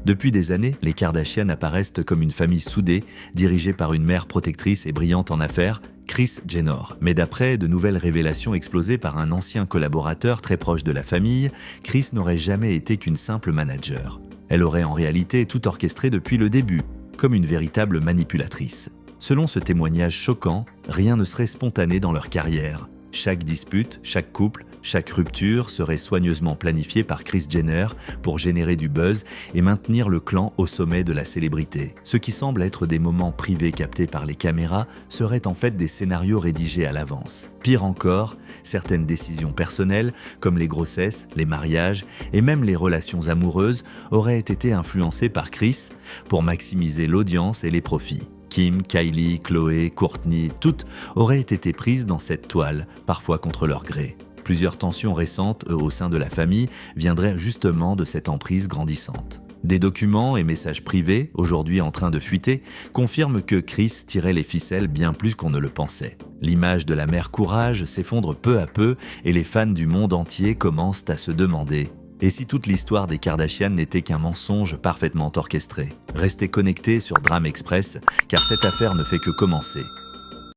Depuis des années, les Kardashian apparaissent comme une famille soudée, dirigée par une mère protectrice et brillante en affaires, Kris Jenner. Mais d'après de nouvelles révélations explosées par un ancien collaborateur très proche de la famille, Kris n'aurait jamais été qu'une simple manager. Elle aurait en réalité tout orchestré depuis le début, comme une véritable manipulatrice. Selon ce témoignage choquant, rien ne serait spontané dans leur carrière. Chaque dispute, chaque couple, chaque rupture serait soigneusement planifiée par Kris Jenner pour générer du buzz et maintenir le clan au sommet de la célébrité. Ce qui semble être des moments privés captés par les caméras seraient en fait des scénarios rédigés à l'avance. Pire encore, certaines décisions personnelles, comme les grossesses, les mariages et même les relations amoureuses, auraient été influencées par Kris pour maximiser l'audience et les profits. Kim, Kylie, Khloé, Kourtney, toutes auraient été prises dans cette toile, parfois contre leur gré. Plusieurs tensions récentes au sein de la famille viendraient justement de cette emprise grandissante. Des documents et messages privés, aujourd'hui en train de fuiter, confirment que Kris tirait les ficelles bien plus qu'on ne le pensait. L'image de la mère Courage s'effondre peu à peu et les fans du monde entier commencent à se demander: et si toute l'histoire des Kardashian n'était qu'un mensonge parfaitement orchestré? Restez connectés sur Drame Express, car cette affaire ne fait que commencer.